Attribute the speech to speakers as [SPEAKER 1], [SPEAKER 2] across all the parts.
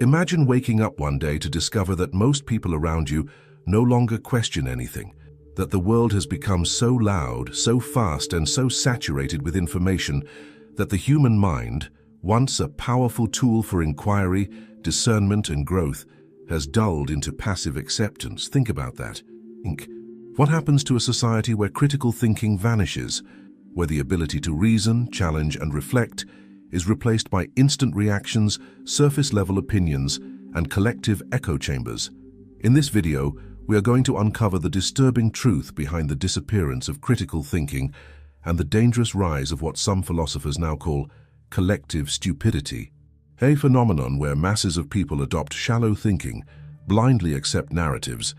[SPEAKER 1] Imagine waking up one day to discover that most people around you no longer question anything, that the world has become so loud, so fast, and so saturated with information that the human mind, once a powerful tool for inquiry, discernment, and growth, has dulled into passive acceptance. Think about that. What happens to a society where critical thinking vanishes, where the ability to reason, challenge, and reflect is replaced by instant reactions, surface-level opinions, and collective echo chambers? In this video, we are going to uncover the disturbing truth behind the disappearance of critical thinking and the dangerous rise of what some philosophers now call collective stupidity, a phenomenon where masses of people adopt shallow thinking, blindly accept narratives,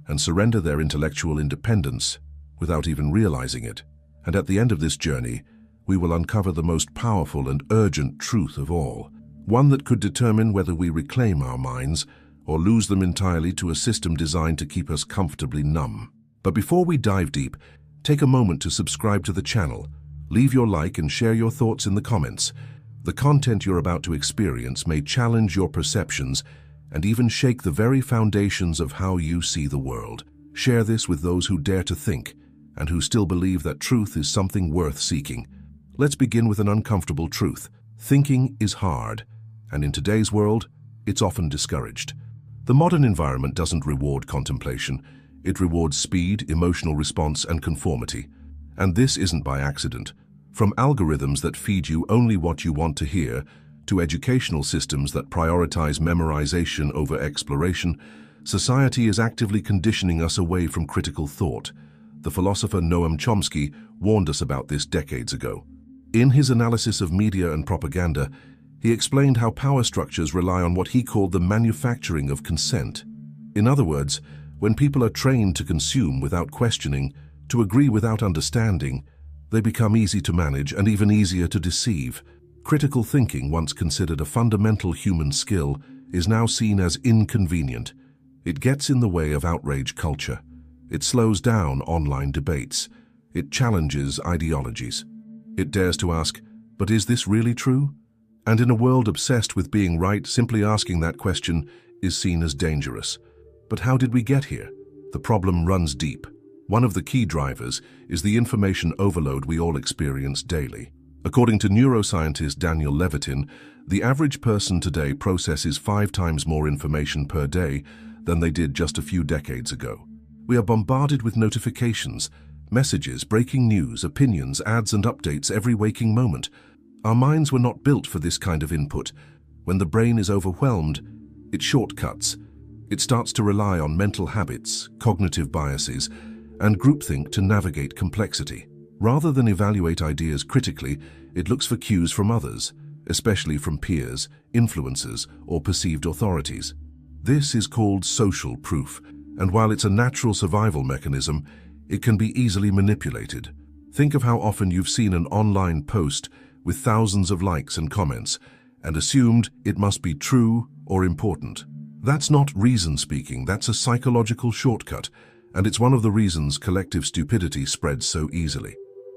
[SPEAKER 1] and surrender their intellectual independence without even realizing it. And at the end of this journey, we will uncover the most powerful and urgent truth of all, one that could determine whether we reclaim our minds or lose them entirely to a system designed to keep us comfortably numb. But before we dive deep, take a moment to subscribe to the channel, leave your like and share your thoughts in the comments. The content you're about to experience may challenge your perceptions and even shake the very foundations of how you see the world. Share this with those who dare to think and who still believe that truth is something worth seeking. Let's begin with an uncomfortable truth. Thinking is hard, and in today's world, it's often discouraged. The modern environment doesn't reward contemplation. It rewards speed, emotional response, and conformity. And this isn't by accident. From algorithms that feed you only what you want to hear, to educational systems that prioritize memorization over exploration, society is actively conditioning us away from critical thought. The philosopher Noam Chomsky warned us about this decades ago. In his analysis of media and propaganda, he explained how power structures rely on what he called the manufacturing of consent. In other words, when people are trained to consume without questioning, to agree without understanding, they become easy to manage and even easier to deceive. Critical thinking, once considered a fundamental human skill, is now seen as inconvenient. It gets in the way of outrage culture. It slows down online debates. It challenges ideologies. It dares to ask, but is this really true? And in a world obsessed with being right, simply asking that question is seen as dangerous. But how did we get here? The problem runs deep. One of the key drivers is the information overload we all experience daily. According to neuroscientist Daniel Levitin, the average person today processes 5 times more information per day than they did just a few decades ago. We are bombarded with notifications, messages, breaking news, opinions, ads, and updates every waking moment. Our minds were not built for this kind of input. When the brain is overwhelmed, it shortcuts. It starts to rely on mental habits, cognitive biases, and groupthink to navigate complexity. Rather than evaluate ideas critically, it looks for cues from others, especially from peers, influencers, or perceived authorities. This is called social proof, and while it's a natural survival mechanism, it can be easily manipulated. Think of how often you've seen an online post with thousands of likes and comments and assumed it must be true or important. That's not reason speaking, that's a psychological shortcut, and it's one of the reasons collective stupidity spreads so easily.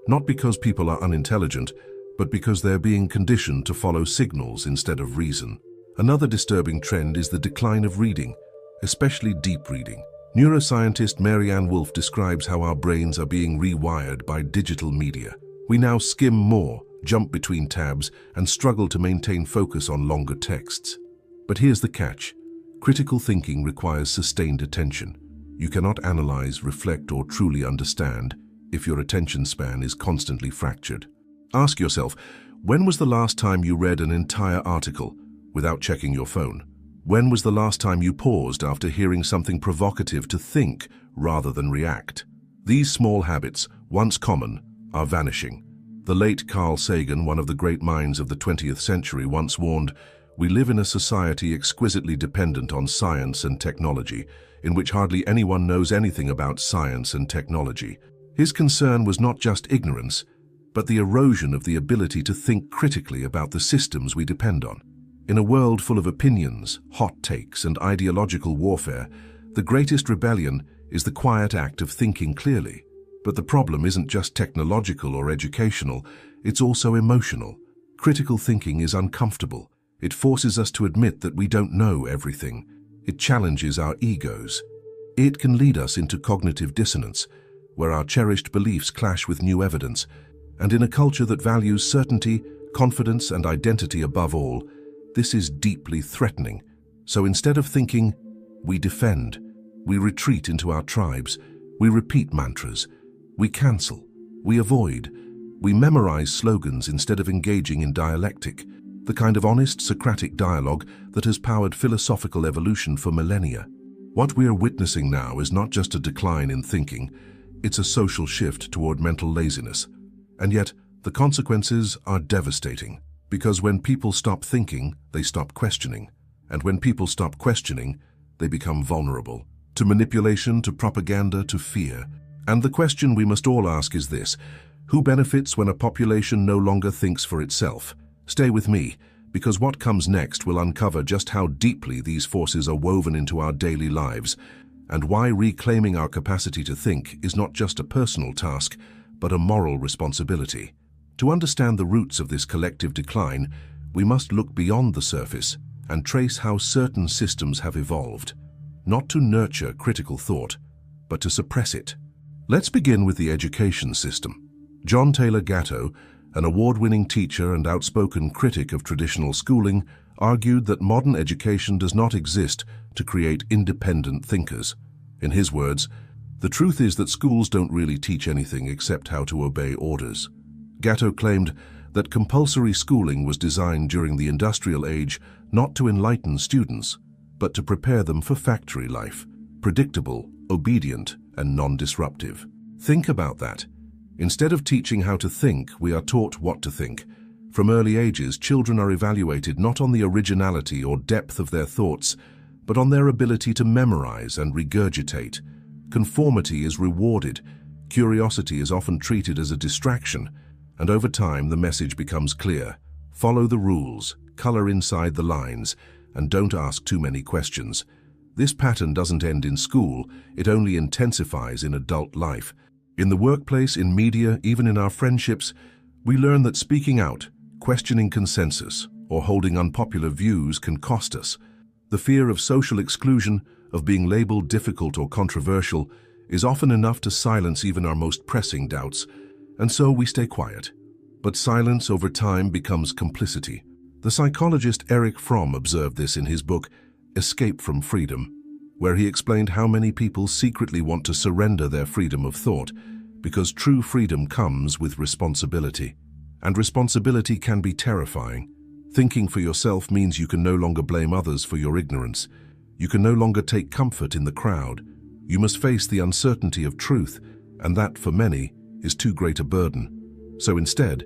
[SPEAKER 1] Not because people are unintelligent, but because they're being conditioned to follow signals instead of reason. Another disturbing trend is the decline of reading, especially deep reading. Neuroscientist Marianne Wolf describes how our brains are being rewired by digital media. We now skim more, jump between tabs, and struggle to maintain focus on longer texts. But here's the catch. Critical thinking requires sustained attention. You cannot analyze, reflect, or truly understand if your attention span is constantly fractured. Ask yourself, when was the last time you read an entire article without checking your phone? When was the last time you paused after hearing something provocative to think rather than react? These small habits, once common, are vanishing. The late Carl Sagan, one of the great minds of the 20th century, once warned, "We live in a society exquisitely dependent on science and technology, in which hardly anyone knows anything about science and technology." His concern was not just ignorance, but the erosion of the ability to think critically about the systems we depend on. In a world full of opinions, hot takes, and ideological warfare, the greatest rebellion is the quiet act of thinking clearly. But the problem isn't just technological or educational, it's also emotional. Critical thinking is uncomfortable. It forces us to admit that we don't know everything. It challenges our egos. It can lead us into cognitive dissonance, where our cherished beliefs clash with new evidence. And in a culture that values certainty, confidence, and identity above all, this is deeply threatening. So instead of thinking, we defend, we retreat into our tribes, we repeat mantras, we cancel, we avoid, we memorize slogans instead of engaging in dialectic, the kind of honest Socratic dialogue that has powered philosophical evolution for millennia. What we are witnessing now is not just a decline in thinking, it's a social shift toward mental laziness. And yet, the consequences are devastating, because when people stop thinking, they stop questioning. And when people stop questioning, they become vulnerable to manipulation, to propaganda, to fear. And the question we must all ask is this: who benefits when a population no longer thinks for itself? Stay with me, because what comes next will uncover just how deeply these forces are woven into our daily lives, and why reclaiming our capacity to think is not just a personal task, but a moral responsibility. To understand the roots of this collective decline, we must look beyond the surface and trace how certain systems have evolved, not to nurture critical thought, but to suppress it. Let's begin with the education system. John Taylor Gatto, an award-winning teacher and outspoken critic of traditional schooling, argued that modern education does not exist to create independent thinkers. In his words, the truth is that schools don't really teach anything except how to obey orders. Gatto claimed that compulsory schooling was designed during the industrial age not to enlighten students, but to prepare them for factory life, predictable, obedient, and non-disruptive. Think about that. Instead of teaching how to think, we are taught what to think. From early ages, children are evaluated not on the originality or depth of their thoughts, but on their ability to memorize and regurgitate. Conformity is rewarded. Curiosity is often treated as a distraction, and over time the message becomes clear. Follow the rules, color inside the lines, and don't ask too many questions. This pattern doesn't end in school, it only intensifies in adult life. In the workplace, in media, even in our friendships, we learn that speaking out, questioning consensus, or holding unpopular views can cost us. The fear of social exclusion, of being labeled difficult or controversial, is often enough to silence even our most pressing doubts, and so we stay quiet. But silence over time becomes complicity. The psychologist Erich Fromm observed this in his book, Escape from Freedom, where he explained how many people secretly want to surrender their freedom of thought, because true freedom comes with responsibility. And responsibility can be terrifying. Thinking for yourself means you can no longer blame others for your ignorance. You can no longer take comfort in the crowd. You must face the uncertainty of truth, and that, for many, is too great a burden. So instead,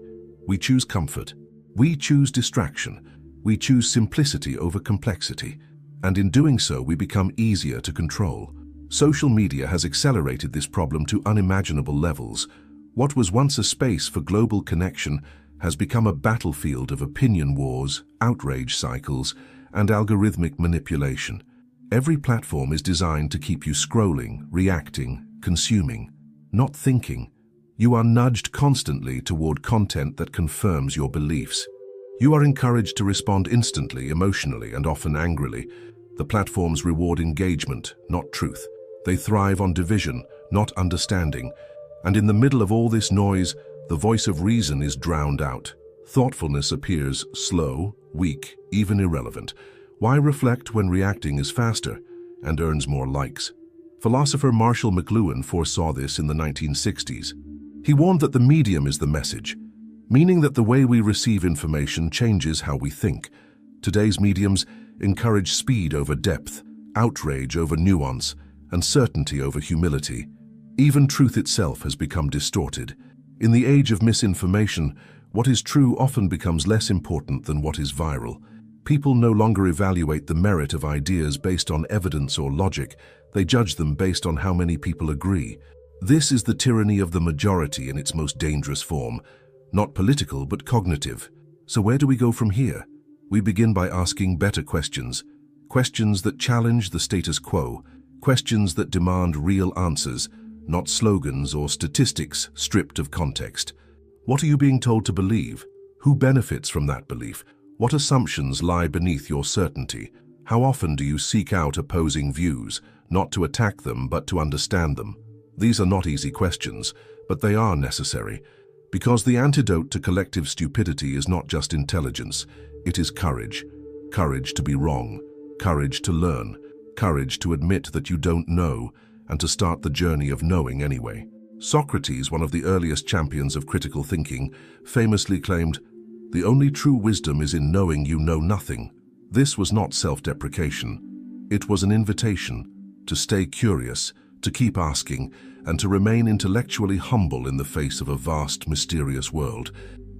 [SPEAKER 1] we choose comfort. We choose distraction. We choose simplicity over complexity. And in doing so, we become easier to control. Social media has accelerated this problem to unimaginable levels. What was once a space for global connection has become a battlefield of opinion wars, outrage cycles, and algorithmic manipulation. Every platform is designed to keep you scrolling, reacting, consuming, not thinking. You are nudged constantly toward content that confirms your beliefs. You are encouraged to respond instantly, emotionally, and often angrily. The platforms reward engagement, not truth. They thrive on division, not understanding. And in the middle of all this noise, the voice of reason is drowned out. Thoughtfulness appears slow, weak, even irrelevant. Why reflect when reacting is faster and earns more likes? Philosopher Marshall McLuhan foresaw this in the 1960s. He warned that the medium is the message, meaning that the way we receive information changes how we think. Today's mediums encourage speed over depth, outrage over nuance, and certainty over humility. Even truth itself has become distorted. In the age of misinformation, what is true often becomes less important than what is viral. People no longer evaluate the merit of ideas based on evidence or logic. They judge them based on how many people agree. This is the tyranny of the majority in its most dangerous form. Not political, but cognitive. So where do we go from here? We begin by asking better questions. Questions that challenge the status quo. Questions that demand real answers, not slogans or statistics stripped of context. What are you being told to believe? Who benefits from that belief? What assumptions lie beneath your certainty? How often do you seek out opposing views, not to attack them but to understand them? These are not easy questions, but they are necessary, because the antidote to collective stupidity is not just intelligence, it is courage. Courage to be wrong, courage to learn, courage to admit that you don't know, and to start the journey of knowing anyway. Socrates, one of the earliest champions of critical thinking, famously claimed, "The only true wisdom is in knowing you know nothing." This was not self-deprecation. It was an invitation to stay curious, to keep asking, and to remain intellectually humble in the face of a vast, mysterious world.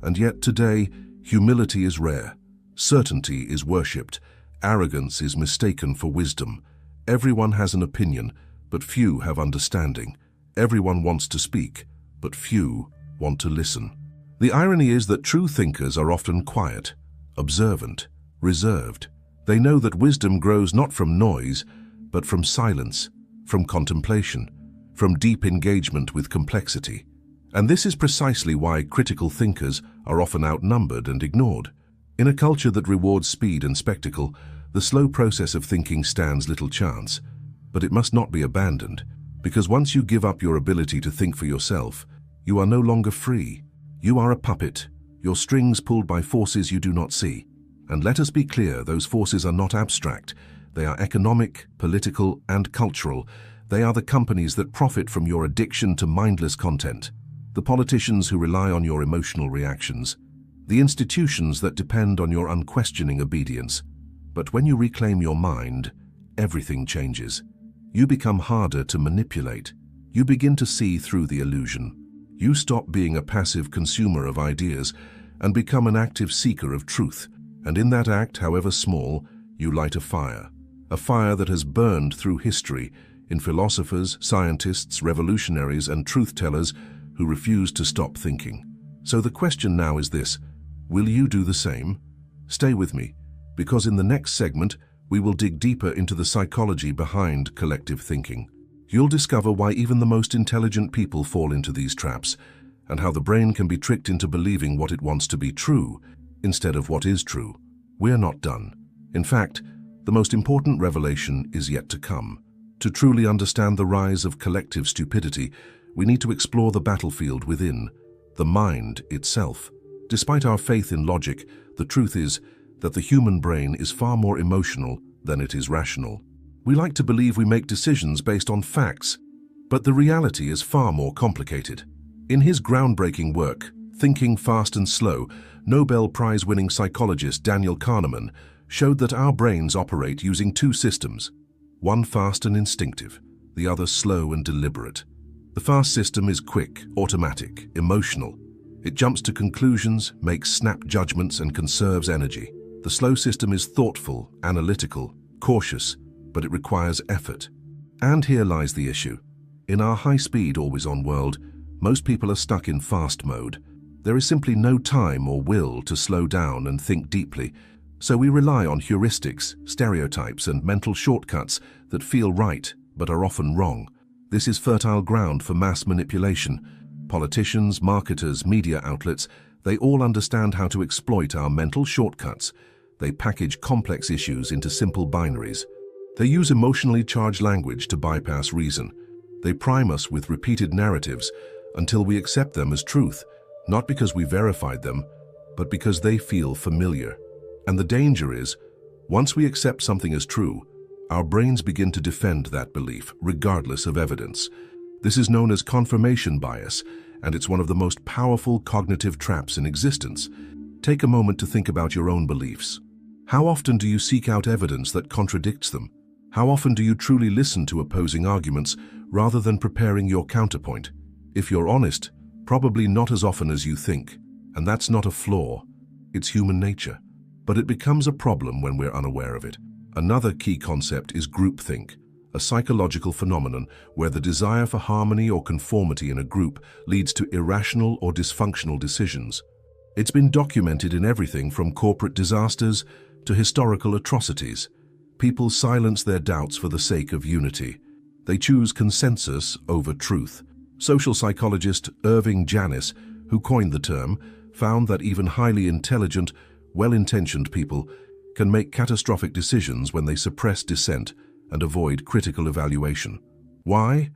[SPEAKER 1] And yet today, humility is rare, certainty is worshipped, arrogance is mistaken for wisdom. Everyone has an opinion, but few have understanding. Everyone wants to speak, but few want to listen. The irony is that true thinkers are often quiet, observant, reserved. They know that wisdom grows not from noise, but from silence, from contemplation, from deep engagement with complexity. And this is precisely why critical thinkers are often outnumbered and ignored. In a culture that rewards speed and spectacle, the slow process of thinking stands little chance. But it must not be abandoned, because once you give up your ability to think for yourself, you are no longer free. You are a puppet, your strings pulled by forces you do not see. And let us be clear, those forces are not abstract. They are economic, political, and cultural. They are the companies that profit from your addiction to mindless content, the politicians who rely on your emotional reactions, the institutions that depend on your unquestioning obedience. But when you reclaim your mind, everything changes. You become harder to manipulate. You begin to see through the illusion. You stop being a passive consumer of ideas and become an active seeker of truth. And in that act, however small, you light a fire that has burned through history in philosophers, scientists, revolutionaries, and truth-tellers who refuse to stop thinking. So the question now is this: will you do the same? Stay with me, because in the next segment, we will dig deeper into the psychology behind collective thinking. You'll discover why even the most intelligent people fall into these traps, and how the brain can be tricked into believing what it wants to be true instead of what is true. We're not done. In fact, the most important revelation is yet to come. To truly understand the rise of collective stupidity, we need to explore the battlefield within, the mind itself. Despite our faith in logic, the truth is that the human brain is far more emotional than it is rational. We like to believe we make decisions based on facts, but the reality is far more complicated. In his groundbreaking work, Thinking Fast and Slow, Nobel Prize-winning psychologist Daniel Kahneman showed that our brains operate using two systems, one fast and instinctive, the other slow and deliberate. The fast system is quick, automatic, emotional. It jumps to conclusions, makes snap judgments, and conserves energy. The slow system is thoughtful, analytical, cautious, but it requires effort. And here lies the issue. In our high-speed, always-on world, most people are stuck in fast mode. There is simply no time or will to slow down and think deeply, so we rely on heuristics, stereotypes, and mental shortcuts that feel right but are often wrong. This is fertile ground for mass manipulation. Politicians, marketers, media outlets, they all understand how to exploit our mental shortcuts. They package complex issues into simple binaries. They use emotionally charged language to bypass reason. They prime us with repeated narratives until we accept them as truth, not because we verified them, but because they feel familiar. And the danger is, once we accept something as true, our brains begin to defend that belief, regardless of evidence. This is known as confirmation bias, and it's one of the most powerful cognitive traps in existence. Take a moment to think about your own beliefs. How often do you seek out evidence that contradicts them? How often do you truly listen to opposing arguments rather than preparing your counterpoint? If you're honest, probably not as often as you think. And that's not a flaw, it's human nature. But it becomes a problem when we're unaware of it. Another key concept is groupthink, a psychological phenomenon where the desire for harmony or conformity in a group leads to irrational or dysfunctional decisions. It's been documented in everything from corporate disasters to historical atrocities. People silence their doubts for the sake of unity. They choose consensus over truth. Social psychologist Irving Janis, who coined the term, found that even highly intelligent, well-intentioned people can make catastrophic decisions when they suppress dissent and avoid critical evaluation. Why?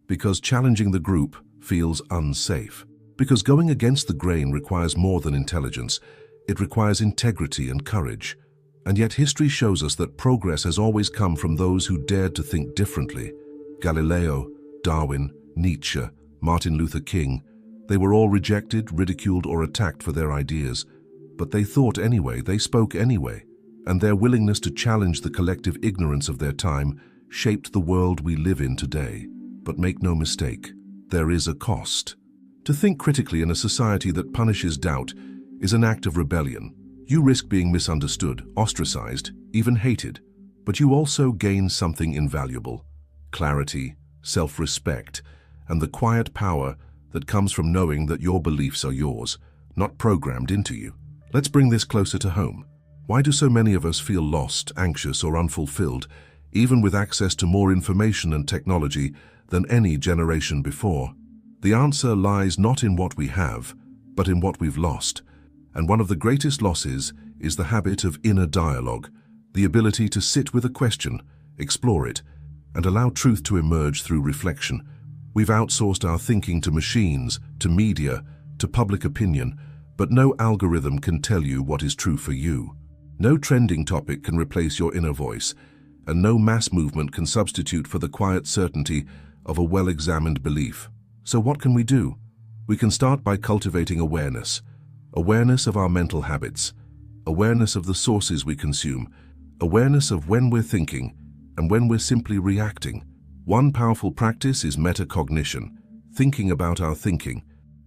[SPEAKER 1] Because challenging the group feels unsafe. Because going against the grain requires more than intelligence. It requires integrity and courage. And yet history shows us that progress has always come from those who dared to think differently. Galileo, Darwin, Nietzsche, Martin Luther King, they were all rejected, ridiculed, or attacked for their ideas. But they thought anyway, they spoke anyway, and their willingness to challenge the collective ignorance of their time shaped the world we live in today. But make no mistake, there is a cost. To think critically in a society that punishes doubt is an act of rebellion. You risk being misunderstood, ostracized, even hated, but you also gain something invaluable: clarity, self-respect, and the quiet power that comes from knowing that your beliefs are yours, not programmed into you. Let's bring this closer to home. Why do so many of us feel lost, anxious, or unfulfilled, even with access to more information and technology than any generation before? The answer lies not in what we have, but in what we've lost. And one of the greatest losses is the habit of inner dialogue, the ability to sit with a question, explore it, and allow truth to emerge through reflection. We've outsourced our thinking to machines, to media, to public opinion, but no algorithm can tell you what is true for you. No trending topic can replace your inner voice, and no mass movement can substitute for the quiet certainty of a well-examined belief. So what can we do? We can start by cultivating awareness. Awareness of our mental habits, awareness of the sources we consume, awareness of when we're thinking and when we're simply reacting. One powerful practice is metacognition, thinking about our thinking.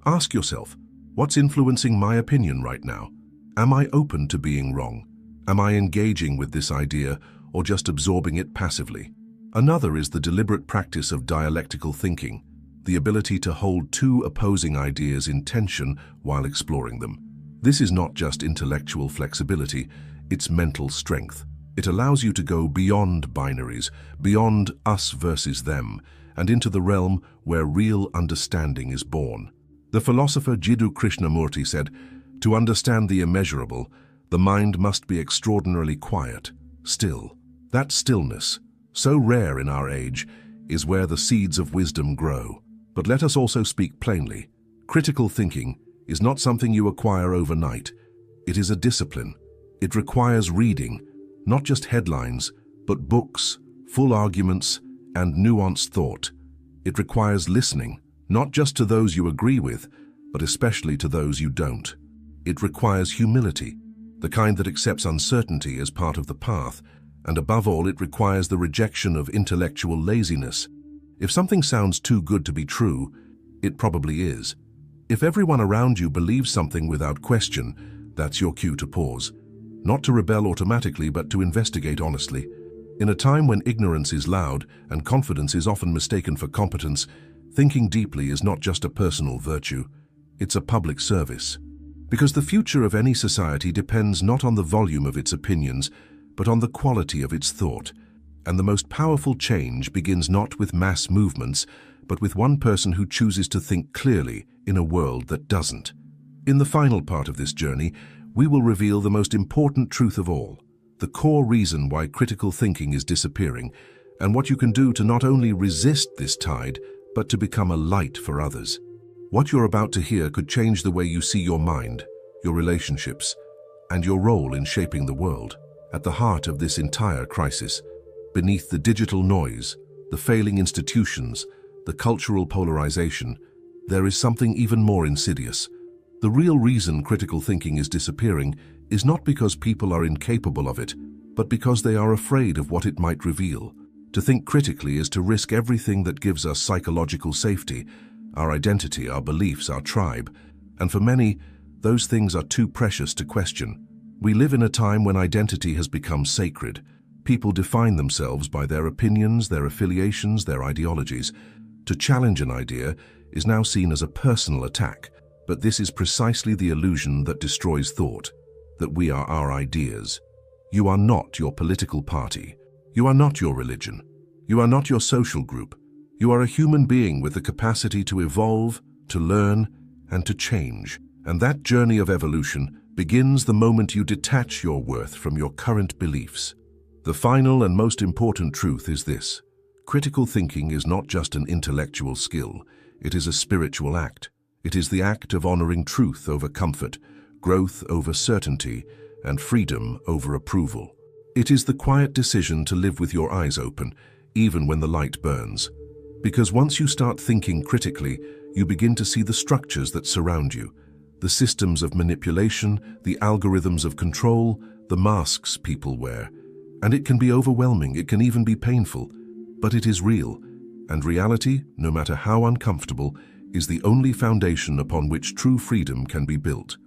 [SPEAKER 1] Ask yourself, what's influencing my opinion right now? Am I open to being wrong? Am I engaging with this idea or just absorbing it passively? Another is the deliberate practice of dialectical thinking, the ability to hold two opposing ideas in tension while exploring them. This is not just intellectual flexibility, it's mental strength. It allows you to go beyond binaries, beyond us versus them, and into the realm where real understanding is born. The philosopher Jiddu Krishnamurti said, "To understand the immeasurable, the mind must be extraordinarily quiet, still." That stillness, so rare in our age, is where the seeds of wisdom grow. But let us also speak plainly. Critical thinking is not something you acquire overnight. It is a discipline. It requires reading, not just headlines, but books, full arguments, and nuanced thought. It requires listening, not just to those you agree with, but especially to those you don't. It requires humility, the kind that accepts uncertainty as part of the path, and above all, it requires the rejection of intellectual laziness. If something sounds too good to be true, it probably is. If everyone around you believes something without question, that's your cue to pause. Not to rebel automatically, but to investigate honestly. In a time when ignorance is loud and confidence is often mistaken for competence, thinking deeply is not just a personal virtue, it's a public service. Because the future of any society depends not on the volume of its opinions, but on the quality of its thought. And the most powerful change begins not with mass movements, but with one person who chooses to think clearly in a world that doesn't. In the final part of this journey, we will reveal the most important truth of all, the core reason why critical thinking is disappearing, and what you can do to not only resist this tide, but to become a light for others. What you're about to hear could change the way you see your mind, your relationships, and your role in shaping the world. At the heart of this entire crisis, beneath the digital noise, the failing institutions, the cultural polarization, there is something even more insidious. The real reason critical thinking is disappearing is not because people are incapable of it, but because they are afraid of what it might reveal. To think critically is to risk everything that gives us psychological safety, our identity, our beliefs, our tribe, and for many, those things are too precious to question. We live in a time when identity has become sacred. People define themselves by their opinions, their affiliations, their ideologies. To challenge an idea is now seen as a personal attack, but this is precisely the illusion that destroys thought, that we are our ideas. You are not your political party. You are not your religion. You are not your social group. You are a human being with the capacity to evolve, to learn, and to change. And that journey of evolution begins the moment you detach your worth from your current beliefs. The final and most important truth is this: critical thinking is not just an intellectual skill, it is a spiritual act. It is the act of honoring truth over comfort, growth over certainty, and freedom over approval. It is the quiet decision to live with your eyes open, even when the light burns. Because once you start thinking critically, you begin to see the structures that surround you, the systems of manipulation, the algorithms of control, the masks people wear. And it can be overwhelming, it can even be painful, but it is real. And reality, no matter how uncomfortable, is the only foundation upon which true freedom can be built.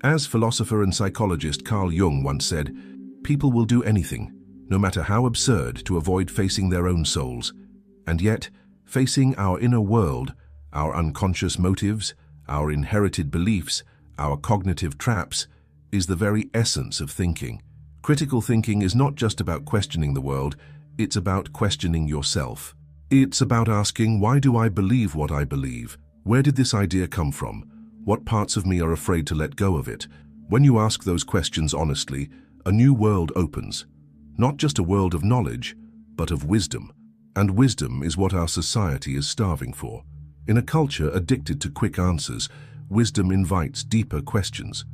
[SPEAKER 1] As philosopher and psychologist Carl Jung once said, people will do anything, no matter how absurd, to avoid facing their own souls. And yet, facing our inner world, our unconscious motives, our inherited beliefs, our cognitive traps, is the very essence of thinking. Critical thinking is not just about questioning the world, it's about questioning yourself. It's about asking, why do I believe what I believe? Where did this idea come from? What parts of me are afraid to let go of it? When you ask those questions honestly, a new world opens. Not just a world of knowledge, but of wisdom. And wisdom is what our society is starving for. In a culture addicted to quick answers, wisdom invites deeper questions.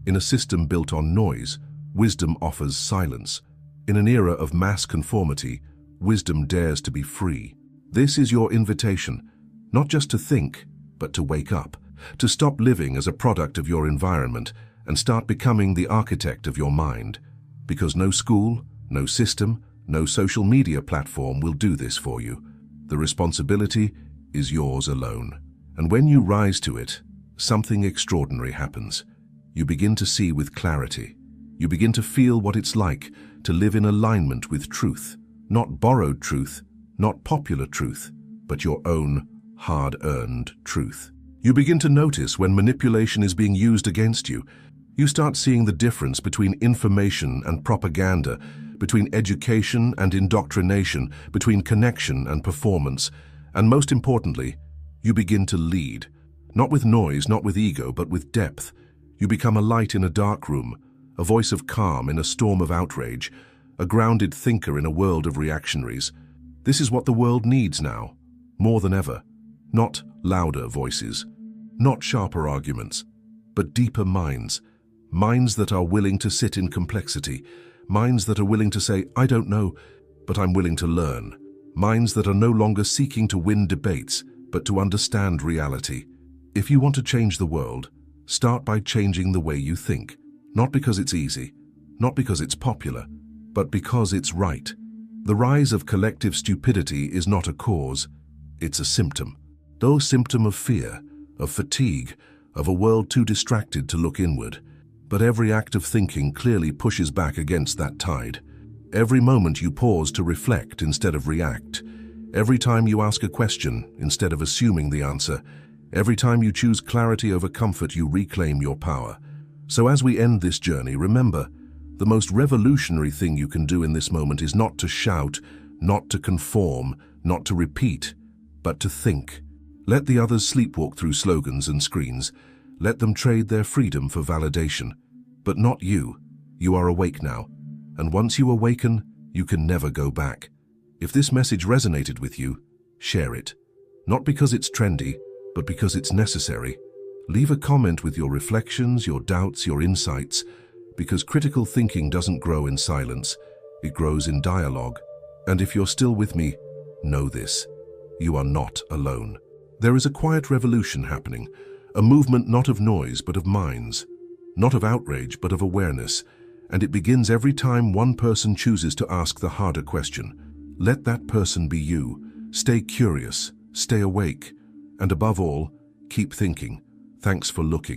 [SPEAKER 1] In a system built on noise, wisdom offers silence. In an era of mass conformity, wisdom dares to be free. This is your invitation, not just to think, but to wake up, to stop living as a product of your environment and start becoming the architect of your mind. Because no school, no system, no social media platform will do this for you. The responsibility is yours alone. And when you rise to it, something extraordinary happens. You begin to see with clarity. You begin to feel what it's like to live in alignment with truth. Not borrowed truth, not popular truth, but your own hard-earned truth. You begin to notice when manipulation is being used against you. You start seeing the difference between information and propaganda, between education and indoctrination, between connection and performance. And most importantly, you begin to lead. Not with noise, not with ego, but with depth. You become a light in a dark room, a voice of calm in a storm of outrage, a grounded thinker in a world of reactionaries. This is what the world needs now, more than ever. Not louder voices, not sharper arguments, but deeper minds. Minds that are willing to sit in complexity. Minds that are willing to say, I don't know, but I'm willing to learn. Minds that are no longer seeking to win debates, but to understand reality. If you want to change the world, start by changing the way you think. Not because it's easy, not because it's popular, but because it's right. The rise of collective stupidity is not a cause, it's a symptom. Though a symptom of fear, of fatigue, of a world too distracted to look inward. But every act of thinking clearly pushes back against that tide. Every moment you pause to reflect instead of react. Every time you ask a question instead of assuming the answer. Every time you choose clarity over comfort, you reclaim your power. So as we end this journey, remember, the most revolutionary thing you can do in this moment is not to shout, not to conform, not to repeat, but to think. Let the others sleepwalk through slogans and screens. Let them trade their freedom for validation. But not you. You are awake now. And once you awaken, you can never go back. If this message resonated with you, share it. Not because it's trendy, but because it's necessary. Leave a comment with your reflections, your doubts, your insights, because critical thinking doesn't grow in silence. It grows in dialogue. And if you're still with me, know this: you are not alone. There is a quiet revolution happening, a movement not of noise but of minds, not of outrage but of awareness, and it begins every time one person chooses to ask the harder question. Let that person be you. Stay curious, stay awake, and above all, keep thinking. Thanks for looking.